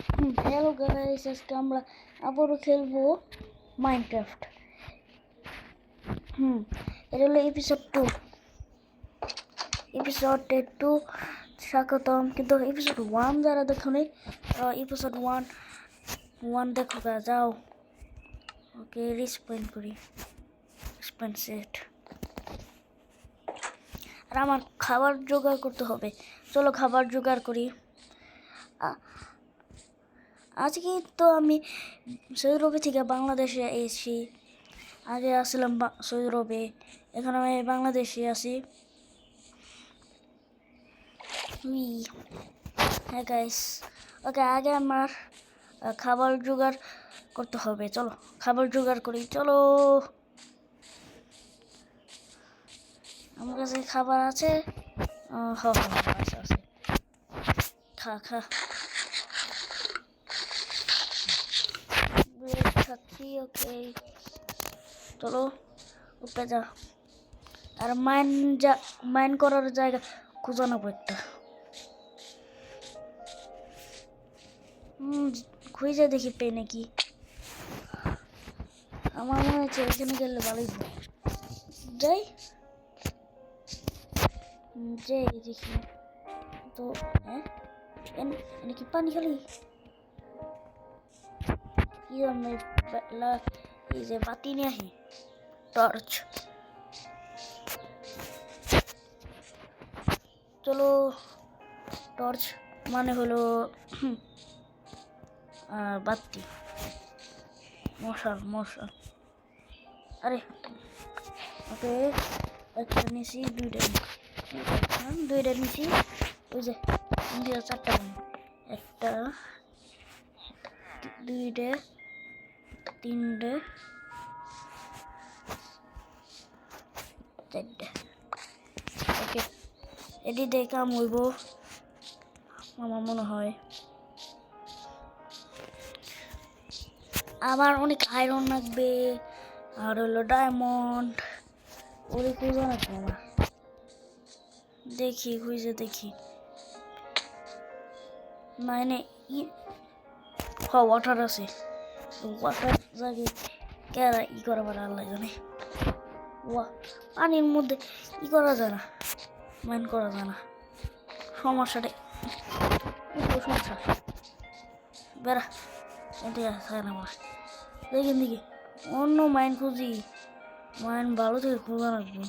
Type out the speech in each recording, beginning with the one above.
Hello guys, আজকে আমরা আবারও খেলবো মাইনক্রাফট। এটা হলো এপিসোড 2 স্বাগতম। কিন্তু এপিসোড 1 যারা দেখো নি, এপিসোড 1 দেখো গা, যাও। ওকে, রিস্পেন্ড করি, রিস্পেন্ড সেট। আর আমার খাবার জোগাড় করতে হবে, চলো খাবার জোগাড় করি। আজকে তো আমি সৌদি আরবে থেকে বাংলাদেশে এসেছি। আগে আসছিলাম সৌদি আরবে, এখন আমি বাংলাদেশে আছি। হ্যাঁ গাইস, ওকে, আগে আমার খাবার জোগাড় করতে হবে। চলো খাবার জোগাড় করি, চলো। আমার কাছে খাবার আছে, আছে। খা খা, খাচ্ছি। ওকে, চলো উপরে যা। আর মাইন করার জায়গা খুঁজে নেবো একটা। খুঁজে দেখি পেয়ে নাকি। আমার মনে হচ্ছে এখানে গেলে ভালোই যাই দেখি তো। হ্যাঁ, কি পানি খালি এই যে বাতি নিয়ে আসি, টর্চ। চলো, টর্চ মানে হলো বাতি, মশাল। আরে ওকে, একটা নিয়েছি, দুইটা নিয়েছি। ওই যে 4টা বানি, একটা, দুইটা, তিনটে, চারটে। ওকে, এটি দিয়ে কাম হইব আমার মনে হয়। আবার অনেক আয়রন লাগবে, আর হলো ডায়মন্ড। ওরে খুঁজে রাখবো আমার, খুঁজে দেখি। মানে ওয়াটার আছে, ওয়াটার জাগে কেরা করা পারে আল্লাহ জানে। পানির মধ্যে করা যায় না, মাইন করা যায় না। সমস্যা বেড়া থাকে না আমার। দেখি অন্য মাইন খুঁজি, মাইন ভালো থেকে খোঁজা রাখবো।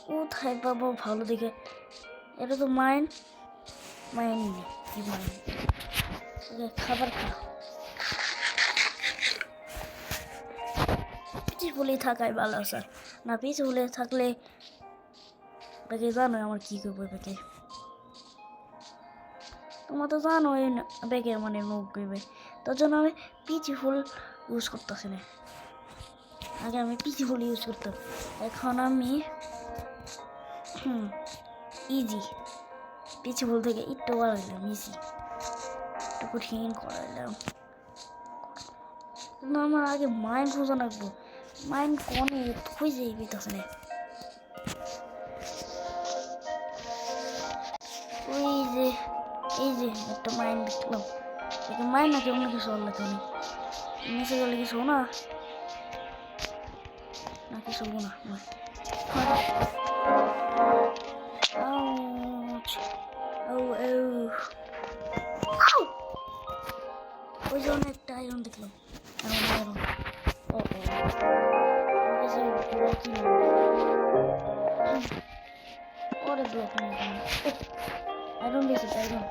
কোথায় পাবো ভালো দেখে? এটা তো মাইন কি মাইন? খাবার পিসফুলি থাকাই ভালো স্যার। না পিসফুলি থাকলে বেঁকে জানো আমার কি করবো। বেঁকে তোমার তো জানো বেঁকে মানে মুখ করবে, তার জন্য আমি পিসফুল ইউজ করতেছি না। আগে আমি পিসফুল ইউজ করতাম, এখন আমি ইজি পিসফুল থেকে একটু বাড়াইলাম, ইজি একটু কঠিন করাইলাম। কিন্তু আমার আগে মাইন্ড খুঁজে রাখবো। মাইন্ড কোনে খুঁজে পেতেছে না। এই যে একটা মাইন্ড দেখলাম। মাইন্ড নাকি অন্য কিছু হল তো নিচে গেলে কিছু না, কিছু হবো না। ওই জন্য একটা আয়রন দেখলাম, ওরে ব্লক নেই, আয়রন দিয়েছি, আয়রন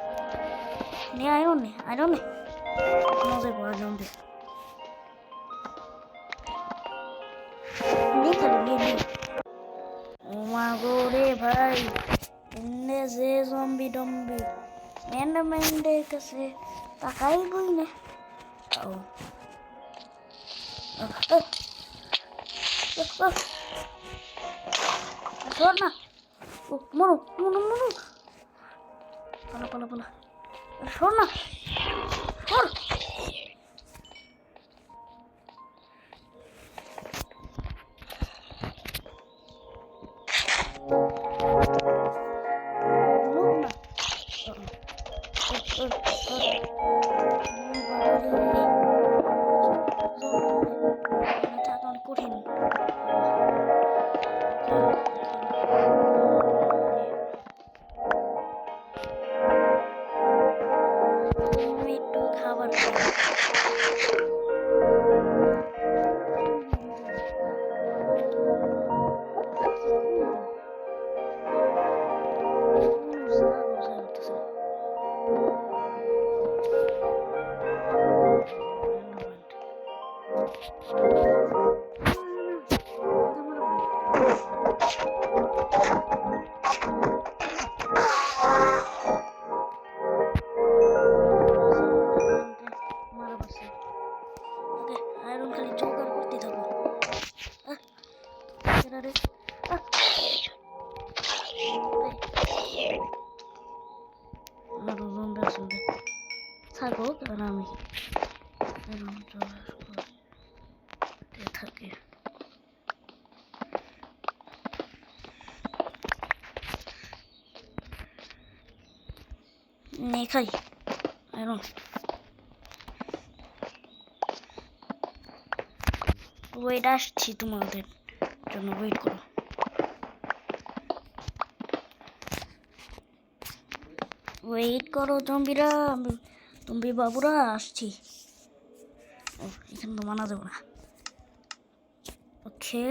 নে মজার পর আয়রন দিয়েছি। ওমা গো রে ভাই, এনে যে জম্বি মেন্ডে কাছে তাকাই বই না। শোন না, মরু পালা শোন না, আবার আয়রন খালি জোগাড় করতে থাকো রে আরো জম্বি আসবে থাকো কারণ আমি আয়রন জোগাড় করতে থাকি নে খাই আয়রন ওয়েট আসছি তোমাদের জন্য ওয়েট করো ওয়েট করো জম্বিরা জম্বি বাবুরা আসছি ও এখানে তো মানা যাবে না ওকে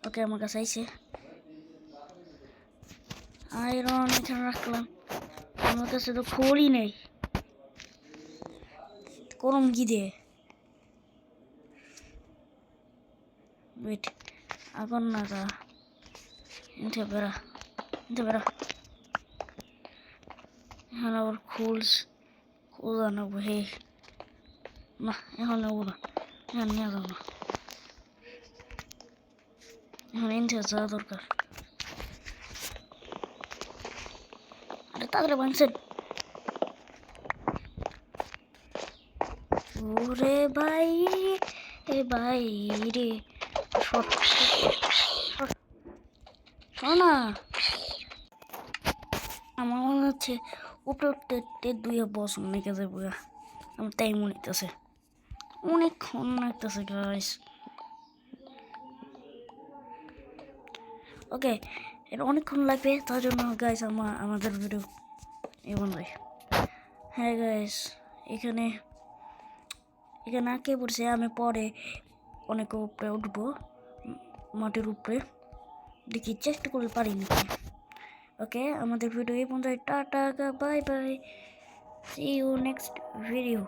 ওকে আমার কাছে আইছে আয়রন এখানে রাখলাম আমার কাছে তো খড়ি নেই করম কি দিয়ে ওয়েট আগুন না গা ইনতে বেড়া এখন আবার খোলা নেবো হে না এখন নেবো না এখন নিয়ে যাবো না এখন ইনতে যাওয়া দরকার আরে তাড়াতাড়ি ভাঙছেন ওরে ভাই ভাই রে শোনা আমার মনে হচ্ছে উপরে উঠতে দুই বস অনেকে যাবো আমার তাই মনে হইতেছে অনেকক্ষণ লাগতেছে গাইস ওকে এটা অনেকক্ষণ লাগবে তার জন্য গাইস আমাদের ভিডিও এবং হ্যাঁ গাইস এখানে আঁকে পড়ছে আমি পরে অনেক উপরে উঠবো মাটির উপরে দেখি চেষ্টা করতে পারি নাকি ওকে আমাদের ভিডিও এই পর্যন্ত tata bye bye see you next video